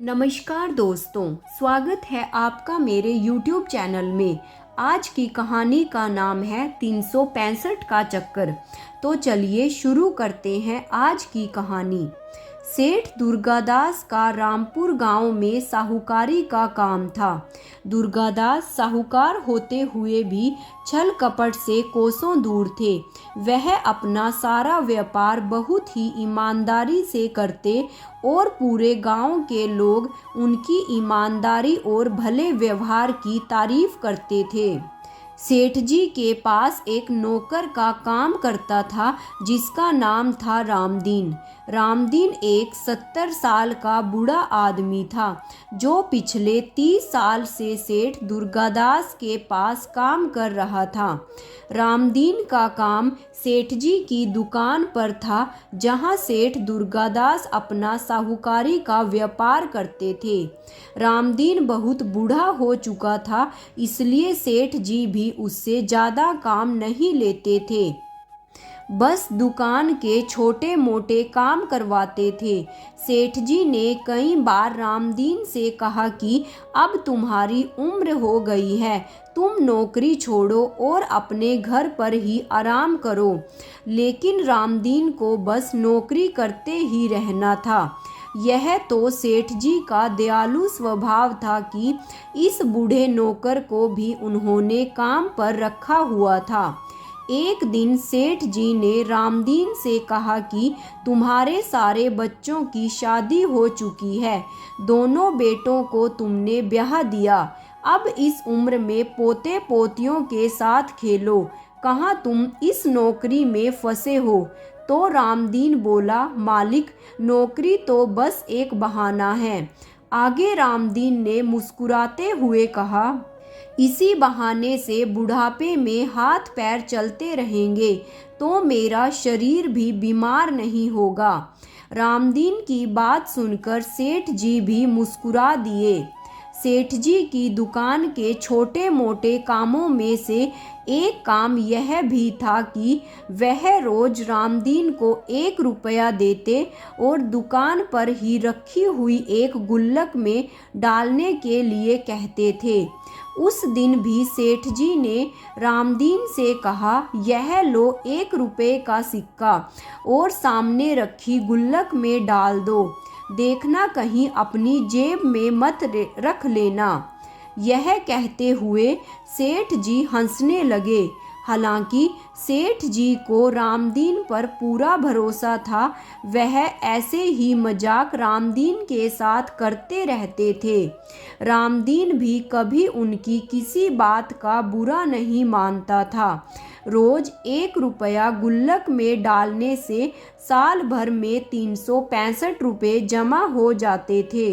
नमस्कार दोस्तों, स्वागत है आपका मेरे YouTube चैनल में। आज की कहानी का नाम है 365 का चक्कर। तो चलिए शुरू करते हैं आज की कहानी। सेठ दुर्गादास का रामपुर गांव में साहूकारी का काम था। दुर्गादास साहूकार होते हुए भी छल कपट से कोसों दूर थे। वह अपना सारा व्यापार बहुत ही ईमानदारी से करते और पूरे गांव के लोग उनकी ईमानदारी और भले व्यवहार की तारीफ करते थे। सेठ जी के पास एक नौकर का काम करता था जिसका नाम था रामदीन। रामदीन एक 70 साल का बूढ़ा आदमी था जो पिछले 30 साल से सेठ दुर्गादास के पास काम कर रहा था। रामदीन का काम सेठ जी की दुकान पर था जहां सेठ दुर्गादास अपना साहूकारी का व्यापार करते थे। रामदीन बहुत बूढ़ा हो चुका था, इसलिए सेठ जी भी उससे ज़्यादा काम नहीं लेते थे, बस दुकान के छोटे मोटे काम करवाते थे। सेठ जी ने कई बार रामदीन से कहा कि अब तुम्हारी उम्र हो गई है, तुम नौकरी छोड़ो और अपने घर पर ही आराम करो। लेकिन रामदीन को बस नौकरी करते ही रहना था। यह तो सेठ जी का दयालु स्वभाव था कि इस बूढ़े नौकर को भी उन्होंने काम पर रखा हुआ था। एक दिन सेठ जी ने रामदीन से कहा कि तुम्हारे सारे बच्चों की शादी हो चुकी है, दोनों बेटों को तुमने ब्याह दिया, अब इस उम्र में पोते पोतियों के साथ खेलो, कहाँ तुम इस नौकरी में फंसे हो। तो रामदीन बोला, मालिक, नौकरी तो बस एक बहाना है। आगे रामदीन ने मुस्कुराते हुए कहा, इसी बहाने से बुढ़ापे में हाथ पैर चलते रहेंगे तो मेरा शरीर भी बीमार नहीं होगा। रामदीन की बात सुनकर सेठ जी भी मुस्कुरा दिए। सेठ जी की दुकान के छोटे मोटे कामों में से एक काम यह भी था कि वह रोज रामदीन को 1 रुपया देते और दुकान पर ही रखी हुई एक गुल्लक में डालने के लिए कहते थे। उस दिन भी सेठ जी ने रामदीन से कहा, यह लो 1 रुपये का सिक्का और सामने रखी गुल्लक में डाल दो, देखना कहीं अपनी जेब में मत रख लेना। यह कहते हुए सेठ जी हंसने लगे। हालांकि सेठ जी को रामदीन पर पूरा भरोसा था, वह ऐसे ही मजाक रामदीन के साथ करते रहते थे। रामदीन भी कभी उनकी किसी बात का बुरा नहीं मानता था। रोज 1 रुपया गुल्लक में डालने से साल भर में 365 रुपये जमा हो जाते थे।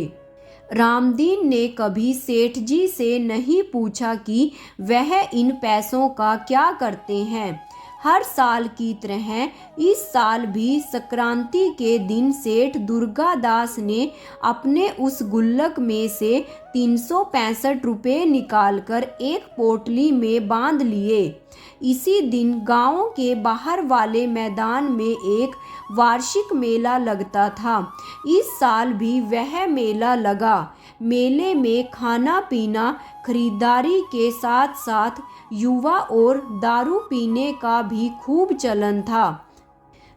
रामदीन ने कभी सेठ जी से नहीं पूछा कि वह इन पैसों का क्या करते हैं। हर साल की तरह इस साल भी संक्रांति के दिन सेठ दुर्गादास ने अपने उस गुल्लक में से 365 रुपये निकालकर एक पोटली में बांध लिए। इसी दिन गांव के बाहर वाले मैदान में एक वार्षिक मेला लगता था। इस साल भी वह मेला लगा। मेले में खाना पीना, खरीदारी के साथ साथ युवा और दारू पीने का भी खूब चलन था।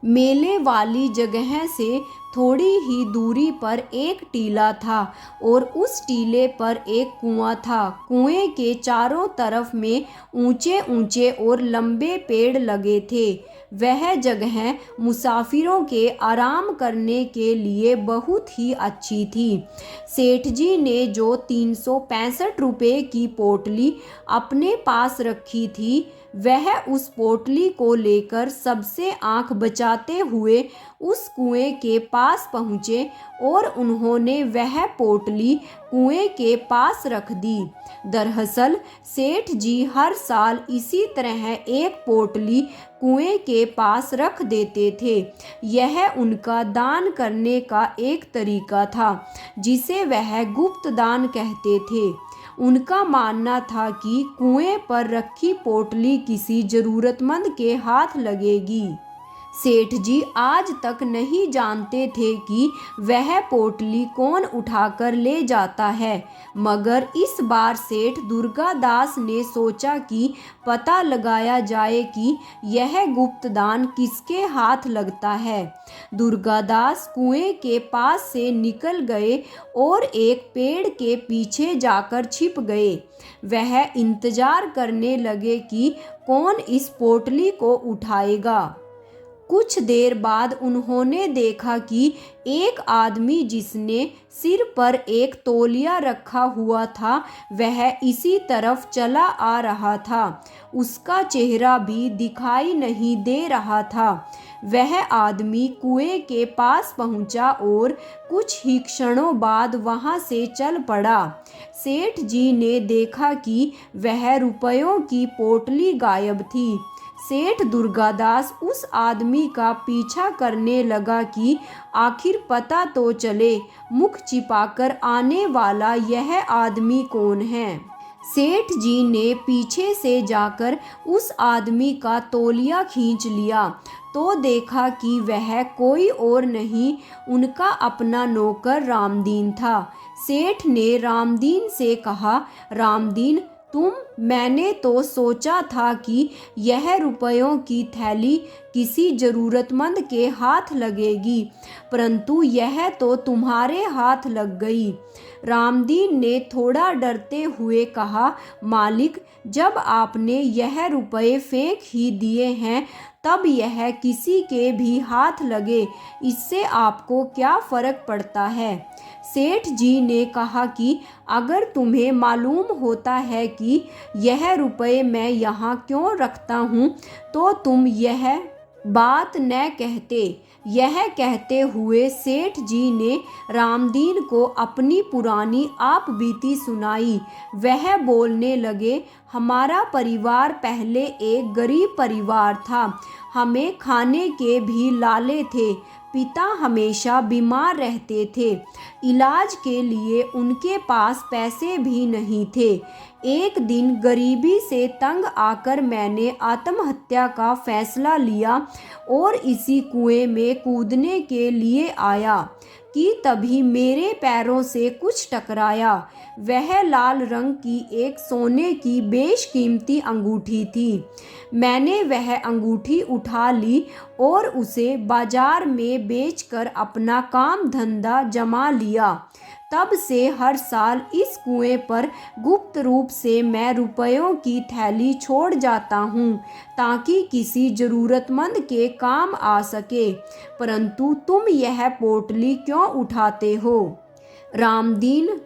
मेले वाली जगह से थोड़ी ही दूरी पर एक टीला था और उस टीले पर एक कुआं था। कुएं के चारों तरफ में ऊंचे ऊंचे और लंबे पेड़ लगे थे। वह जगह मुसाफिरों के आराम करने के लिए बहुत ही अच्छी थी। सेठ जी ने जो 365 रुपये की पोटली अपने पास रखी थी, वह उस पोटली को लेकर सबसे आंख बचाते हुए उस कुएं के पास पहुँचे और उन्होंने वह पोटली कुएं के पास रख दी। दरअसल सेठ जी हर साल इसी तरह एक पोटली कुएं के पास रख देते थे। यह उनका दान करने का एक तरीका था जिसे वह गुप्त दान कहते थे। उनका मानना था कि कुएं पर रखी पोटली किसी जरूरतमंद के हाथ लगेगी सेठ जी आज तक नहीं जानते थे कि वह पोटली कौन उठाकर ले जाता है, मगर इस बार सेठ दुर्गादास ने सोचा कि पता लगाया जाए कि यह गुप्तदान किसके हाथ लगता है। दुर्गादास कुएं के पास से निकल गए और एक पेड़ के पीछे जाकर छिप गए। वह इंतजार करने लगे कि कौन इस पोटली को उठाएगा। कुछ देर बाद उन्होंने देखा कि एक आदमी जिसने सिर पर एक तौलिया रखा हुआ था वह इसी तरफ चला आ रहा था। उसका चेहरा भी दिखाई नहीं दे रहा था। वह आदमी कुएं के पास पहुंचा और कुछ ही क्षणों बाद वहां से चल पड़ा। सेठ जी ने देखा कि वह रुपयों की पोटली गायब थी। सेठ दुर्गादास उस आदमी का पीछा करने लगा कि आखिर पता तो चले मुख छिपाकर आने वाला यह आदमी कौन है। सेठ जी ने पीछे से जाकर उस आदमी का तौलिया खींच लिया तो देखा कि वह कोई और नहीं उनका अपना नौकर रामदीन था। सेठ ने रामदीन से कहा, रामदीन मैंने तो सोचा था कि यह रुपयों की थैली किसी जरूरतमंद के हाथ लगेगी, परंतु यह तो तुम्हारे हाथ लग गई। रामदीन ने थोड़ा डरते हुए कहा, मालिक जब आपने यह रुपये फेंक ही दिए हैं तब यह किसी के भी हाथ लगे इससे आपको क्या फर्क पड़ता है। सेठ जी ने कहा कि अगर तुम्हें मालूम होता है कि यह रुपये मैं यहाँ क्यों रखता हूँ तो तुम यह बात न कहते। यह कहते हुए सेठ जी ने रामदीन को अपनी पुरानी आप बीती सुनाई। वह बोलने लगे, हमारा परिवार पहले एक गरीब परिवार था। हमें खाने के भी लाले थे। पिता हमेशा बीमार रहते थे। इलाज के लिए उनके पास पैसे भी नहीं थे। एक दिन गरीबी से तंग आकर मैंने आत्महत्या का फैसला लिया और इसी कुएं में कूदने के लिए आया कि तभी मेरे पैरों से कुछ टकराया। वह लाल रंग की एक सोने की बेशकीमती अंगूठी थी। मैंने वह अंगूठी उठा ली और उसे बाजार में बेचकर अपना काम धंधा जमा लिया। तब से हर साल इस कुएं पर गुप्त रूप से मैं रुपयों की थैली छोड़ जाता हूँ ताकि किसी जरूरतमंद के काम आ सके, परंतु तुम यह पोटली क्यों उठाते हो। रामदीन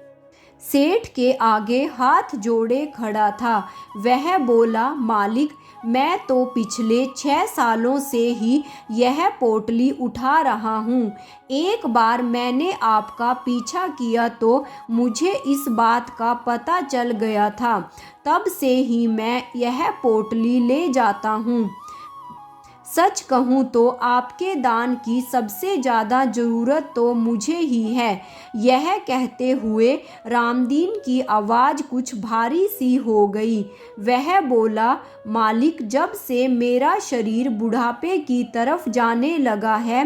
सेठ के आगे हाथ जोड़े खड़ा था। वह बोला, मालिक मैं तो पिछले 6 सालों से ही यह पोटली उठा रहा हूँ। एक बार मैंने आपका पीछा किया तो मुझे इस बात का पता चल गया था। तब से ही मैं यह पोटली ले जाता हूँ। सच कहूँ तो आपके दान की सबसे ज़्यादा ज़रूरत तो मुझे ही है। यह कहते हुए रामदीन की आवाज़ कुछ भारी सी हो गई। वह बोला, मालिक जब से मेरा शरीर बुढ़ापे की तरफ जाने लगा है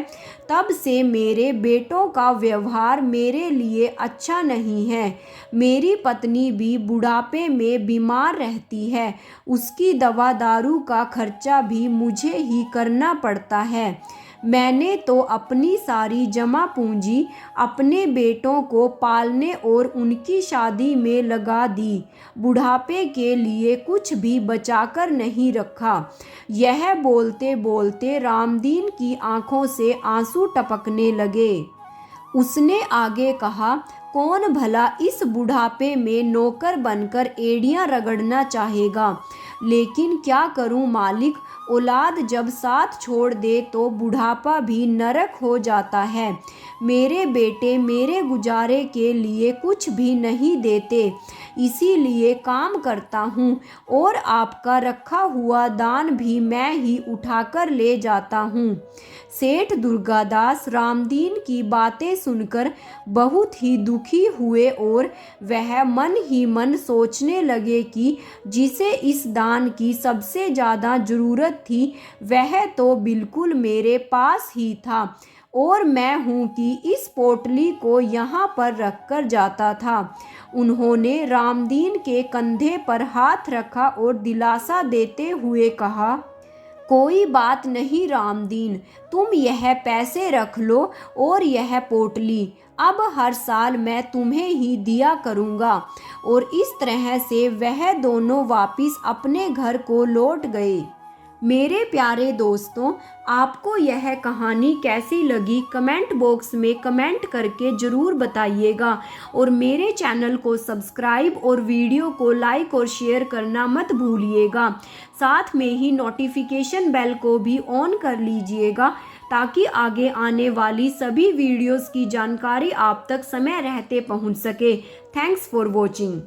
तब से मेरे बेटों का व्यवहार मेरे लिए अच्छा नहीं है। मेरी पत्नी भी बुढ़ापे में बीमार रहती है। उसकी दवा दारू का खर्चा भी मुझे ही करना पड़ता है। मैंने तो अपनी सारी जमा पूंजी अपने बेटों को पालने और उनकी शादी में लगा दी। बुढ़ापे के लिए कुछ भी बचाकर नहीं रखा। यह बोलते बोलते रामदीन की आंखों से आंसू टपकने लगे। उसने आगे कहा, कौन भला इस बुढ़ापे में नौकर बनकर एड़ियां रगड़ना चाहेगा। लेकिन क्या करूं मालिक, औलाद जब साथ छोड़ दे तो बुढ़ापा भी नरक हो जाता है। मेरे बेटे मेरे गुजारे के लिए कुछ भी नहीं देते, इसीलिए काम करता हूँ और आपका रखा हुआ दान भी मैं ही उठाकर ले जाता हूँ। सेठ दुर्गादास रामदीन की बातें सुनकर बहुत ही दुखी हुए और वह मन ही मन सोचने लगे कि जिसे इस दान की सबसे ज़्यादा ज़रूरत थी वह तो बिल्कुल मेरे पास ही था और मैं हूँ कि इस पोटली को यहाँ पर रख कर जाता था। उन्होंने रामदीन के कंधे पर हाथ रखा और दिलासा देते हुए कहा, कोई बात नहीं रामदीन, तुम यह पैसे रख लो और यह पोटली अब हर साल मैं तुम्हें ही दिया करूँगा। और इस तरह से वह दोनों वापिस अपने घर को लौट गए। मेरे प्यारे दोस्तों, आपको यह कहानी कैसी लगी कमेंट बॉक्स में कमेंट करके ज़रूर बताइएगा और मेरे चैनल को सब्सक्राइब और वीडियो को लाइक और शेयर करना मत भूलिएगा। साथ में ही नोटिफिकेशन बेल को भी ऑन कर लीजिएगा ताकि आगे आने वाली सभी वीडियोस की जानकारी आप तक समय रहते पहुंच सके। Thanks for watching.